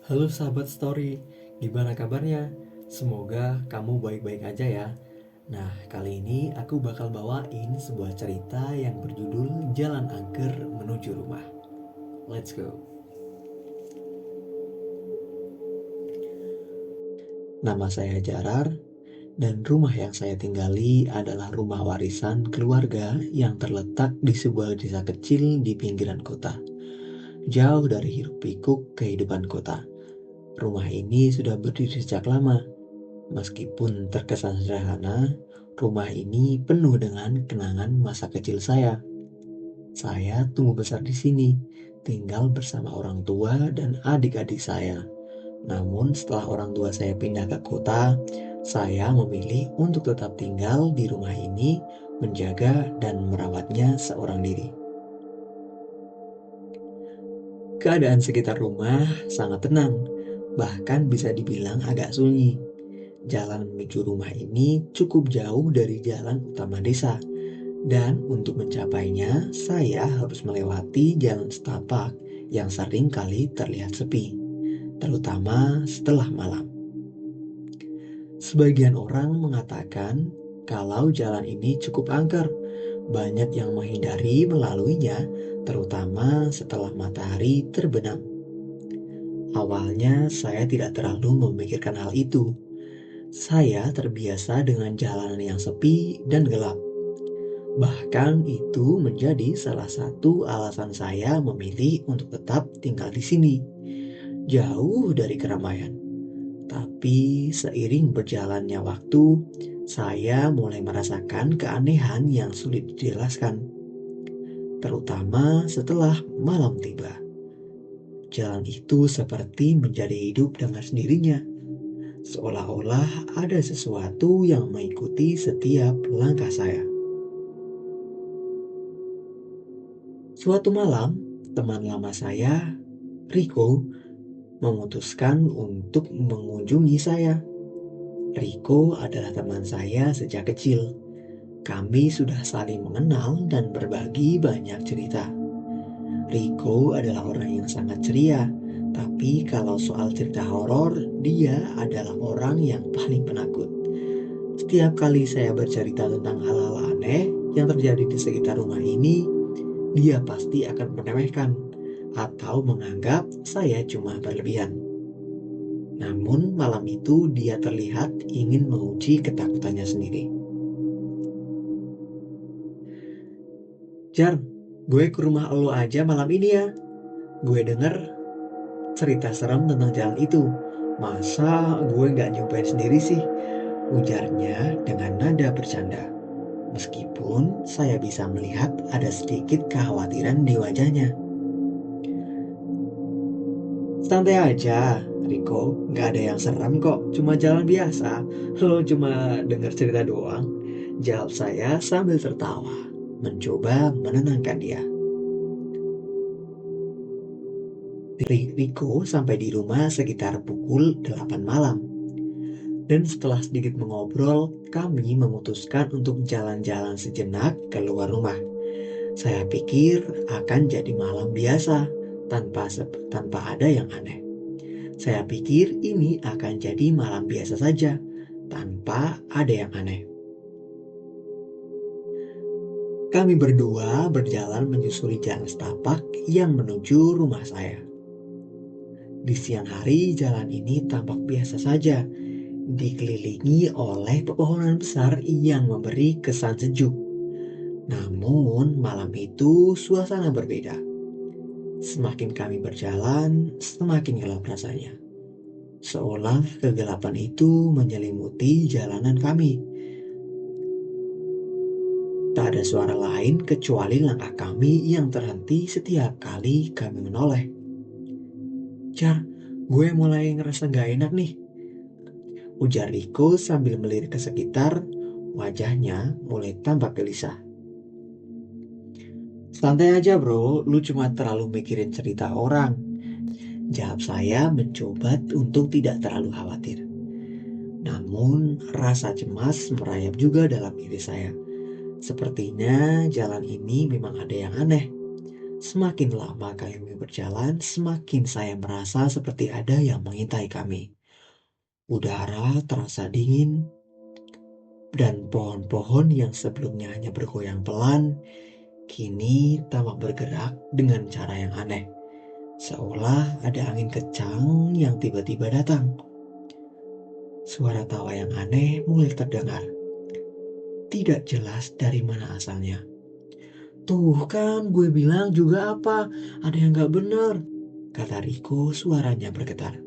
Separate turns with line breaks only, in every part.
Halo sahabat story, gimana kabarnya? Semoga kamu baik-baik aja ya. Nah, kali ini aku bakal bawain sebuah cerita yang berjudul Jalan Angker Menuju Rumah. Let's go. Nama saya Jarar, dan rumah yang saya tinggali adalah rumah warisan keluarga yang terletak di sebuah desa kecil di pinggiran kota. Jauh dari hiruk-pikuk kehidupan kota. Rumah ini sudah berdiri sejak lama. Meskipun terkesan sederhana, rumah ini penuh dengan kenangan masa kecil saya. Saya tumbuh besar di sini, tinggal bersama orang tua dan adik-adik saya. Namun setelah orang tua saya pindah ke kota, saya memilih untuk tetap tinggal di rumah ini, menjaga dan merawatnya seorang diri. Keadaan sekitar rumah sangat tenang, bahkan bisa dibilang agak sunyi. Jalan menuju rumah ini cukup jauh dari jalan utama desa, dan untuk mencapainya saya harus melewati jalan setapak yang sering kali terlihat sepi, terutama setelah malam. Sebagian orang mengatakan kalau jalan ini cukup angker, banyak yang menghindari melaluinya, terutama setelah matahari terbenam. Awalnya saya tidak terlalu memikirkan hal itu. Saya terbiasa dengan jalanan yang sepi dan gelap. Bahkan itu menjadi salah satu alasan saya memilih untuk tetap tinggal di sini, jauh dari keramaian. Tapi seiring berjalannya waktu, saya mulai merasakan keanehan yang sulit dijelaskan, terutama setelah malam tiba. Jalan itu seperti menjadi hidup dengan sendirinya, seolah-olah ada sesuatu yang mengikuti setiap langkah saya. Suatu malam, teman lama saya, Riko, memutuskan untuk mengunjungi saya. Riko adalah teman saya sejak kecil. Kami sudah saling mengenal dan berbagi banyak cerita. Riko adalah orang yang sangat ceria, tapi kalau soal cerita horor, dia adalah orang yang paling penakut. Setiap kali saya bercerita tentang hal-hal aneh yang terjadi di sekitar rumah ini, dia pasti akan meremehkan atau menganggap saya cuma berlebihan. Namun malam itu dia terlihat ingin menguji ketakutannya sendiri. Jar, gue ke rumah lo aja malam ini ya. Gue denger cerita serem tentang jalan itu. Masa gue gak nyobain sendiri sih? Ujarnya dengan nada bercanda. Meskipun saya bisa melihat ada sedikit kekhawatiran di wajahnya. Santai aja, Riko. Gak ada yang serem kok. Cuma jalan biasa. Lo cuma denger cerita doang. Jawab saya sambil tertawa, mencoba menenangkan dia. Riko sampai di rumah sekitar pukul 8 malam. Dan setelah sedikit mengobrol, kami memutuskan untuk jalan-jalan sejenak keluar rumah. Saya pikir akan jadi malam biasa, tanpa ada yang aneh. Saya pikir ini akan jadi malam biasa saja, tanpa ada yang aneh. Kami berdua berjalan menyusuri jalan setapak yang menuju rumah saya. Di siang hari jalan ini tampak biasa saja, dikelilingi oleh pepohonan besar yang memberi kesan sejuk. Namun malam itu suasana berbeda. Semakin kami berjalan, semakin gelap rasanya. Seolah kegelapan itu menyelimuti jalanan kami. Tak ada suara lain kecuali langkah kami yang terhenti setiap kali kami menoleh. Jar, gue mulai ngerasa gak enak nih, ujar Riko sambil melirik ke sekitar. Wajahnya mulai tampak gelisah. Santai aja bro, lu cuma terlalu mikirin cerita orang, jawab saya mencoba untuk tidak terlalu khawatir. Namun rasa cemas merayap juga dalam diri saya. Sepertinya jalan ini memang ada yang aneh. Semakin lama kami berjalan, semakin saya merasa seperti ada yang mengintai kami. Udara terasa dingin, dan pohon-pohon yang sebelumnya hanya bergoyang pelan, kini tampak bergerak dengan cara yang aneh. Seolah ada angin kencang yang tiba-tiba datang. Suara tawa yang aneh mulai terdengar. Tidak jelas dari mana asalnya. Tuh kan gue bilang juga apa, ada yang gak bener, kata Riko suaranya bergetar.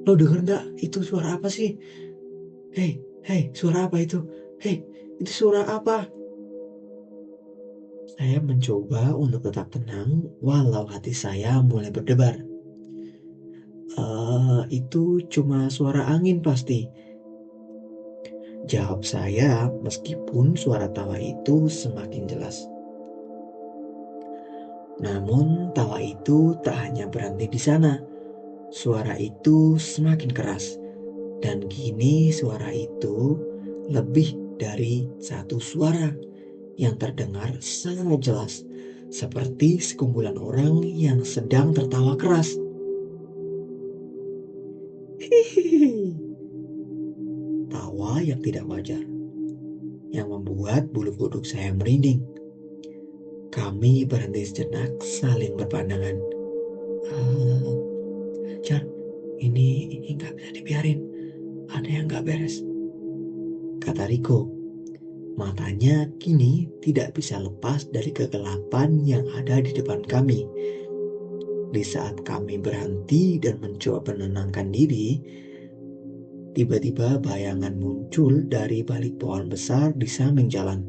Lo denger gak itu suara apa sih? Hei, hei, suara apa itu? Hei, itu suara apa? Saya mencoba untuk tetap tenang walau hati saya mulai berdebar. Itu cuma suara angin pasti, jawab saya meskipun suara tawa itu semakin jelas. Namun tawa itu tak hanya berhenti di sana. Suara itu semakin keras. Dan kini suara itu lebih dari satu suara yang terdengar sangat jelas. Seperti sekumpulan orang yang sedang tertawa keras. Hihihi. Tawa yang tidak wajar. Yang membuat bulu kuduk saya merinding. Kami berhenti sejenak saling berpandangan. Jar, ini nggak bisa dibiarin. Ada yang nggak beres, kata Riko. Matanya kini tidak bisa lepas dari kegelapan yang ada di depan kami. Di saat kami berhenti dan mencoba menenangkan diri, tiba-tiba bayangan muncul dari balik pohon besar di samping jalan.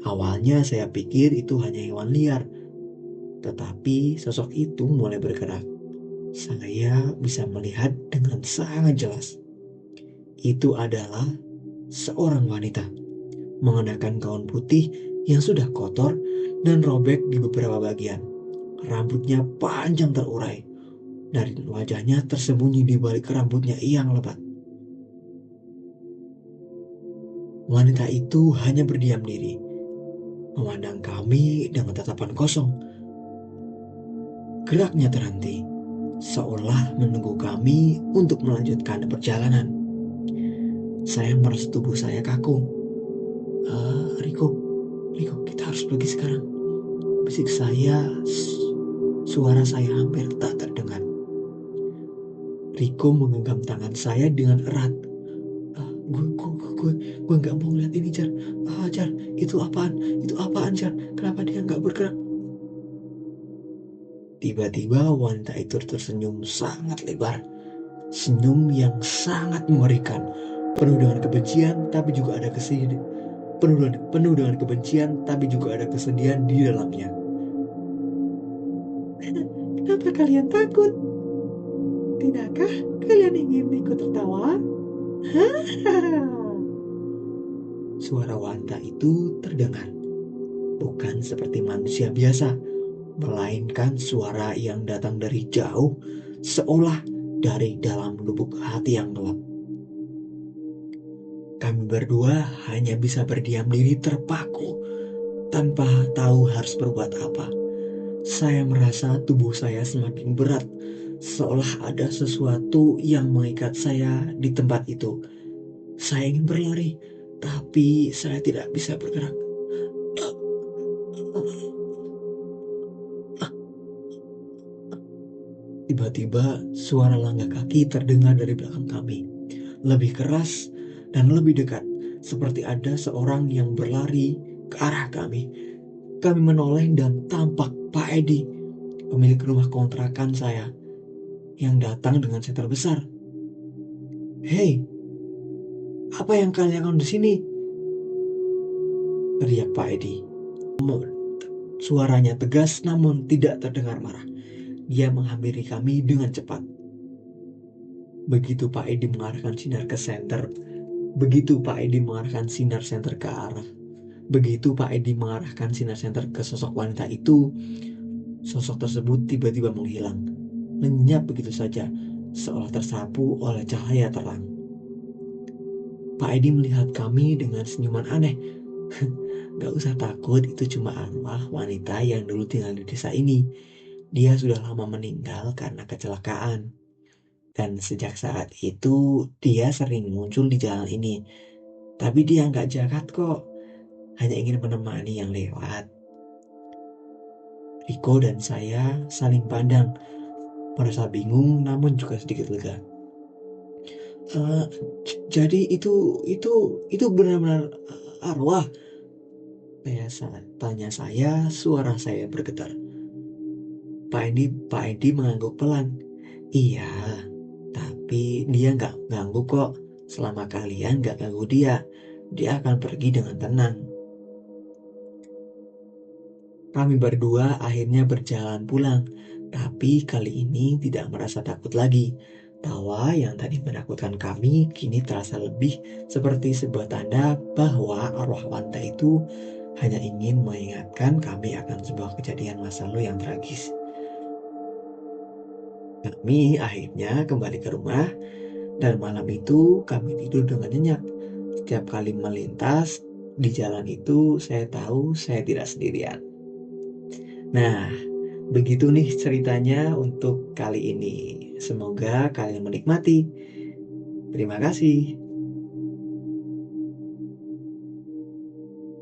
Awalnya saya pikir itu hanya hewan liar, tetapi sosok itu mulai bergerak. Saya bisa melihat dengan sangat jelas. Itu adalah seorang wanita mengenakan gaun putih yang sudah kotor dan robek di beberapa bagian. Rambutnya panjang terurai, dan wajahnya tersembunyi di balik rambutnya yang lebat. Wanita itu hanya berdiam diri, memandang kami dengan tatapan kosong. Geraknya terhenti, seolah menunggu kami untuk melanjutkan perjalanan. Saya merasa tubuh saya kaku. Riko, kita harus pergi sekarang, bisik saya. Suara saya hampir tak terdengar. Riko menggenggam tangan saya dengan erat. Gue nggak mau lihat ini, Jar. Jar, itu apaan? Itu apaan, Jar? Kenapa dia nggak bergerak? Tiba-tiba wanita itu tersenyum sangat lebar. Senyum yang sangat mengerikan. Penuh dengan kebencian, tapi juga ada kesedihan. Penuh dengan kebencian, tapi juga ada kesedihan di dalamnya. Kenapa kalian takut? Tidakkah kalian ingin ikut tertawa? Suara wanita itu terdengar. Bukan seperti manusia biasa, melainkan suara yang datang dari jauh, seolah dari dalam lubuk hati yang gelap. Kami berdua hanya bisa berdiam diri terpaku, tanpa tahu harus berbuat apa. Saya merasa tubuh saya semakin berat, seolah ada sesuatu yang mengikat saya di tempat itu. Saya ingin berlari, tapi saya tidak bisa bergerak. Tiba-tiba suara langkah kaki terdengar dari belakang kami. Lebih keras dan lebih dekat, seperti ada seorang yang berlari ke arah kami. Kami menoleh dan tampak Pak Edi, pemilik rumah kontrakan saya, yang datang dengan senter besar. Hei, apa yang kalian lakukan di sini? Teriak Pak Edi. Suaranya tegas namun tidak terdengar marah. Dia menghampiri kami dengan cepat. Begitu Pak Edi mengarahkan sinar ke senter, begitu Pak Edi mengarahkan sinar senter ke arah, begitu Pak Edi mengarahkan sinar senter ke sosok wanita itu, sosok tersebut tiba-tiba menghilang, lenyap begitu saja, seolah tersapu oleh cahaya terang. Pak Edi melihat kami dengan senyuman aneh. Gak usah takut, itu cuma arwah wanita yang dulu tinggal di desa ini. Dia sudah lama meninggal karena kecelakaan. Dan sejak saat itu, dia sering muncul di jalan ini. Tapi dia nggak jahat kok, hanya ingin menemani yang lewat. Riko dan saya saling pandang, merasa bingung namun juga sedikit lega. "Eh, jadi itu benar-benar arwah?" Tanya saya, suara saya bergetar. Pak Edi mengangguk pelan. Iya, tapi dia nggak ganggu kok. Selama kalian nggak ganggu dia, dia akan pergi dengan tenang. Kami berdua akhirnya berjalan pulang, tapi kali ini tidak merasa takut lagi. Tawa yang tadi menakutkan kami kini terasa lebih seperti sebuah tanda bahwa arwah wanita itu hanya ingin mengingatkan kami akan sebuah kejadian masa lalu yang tragis. Kami akhirnya kembali ke rumah dan malam itu kami tidur dengan nyenyak. Setiap kali melintas di jalan itu, saya tahu saya tidak sendirian. Nah, begitu nih ceritanya untuk kali ini. Semoga kalian menikmati. Terima kasih.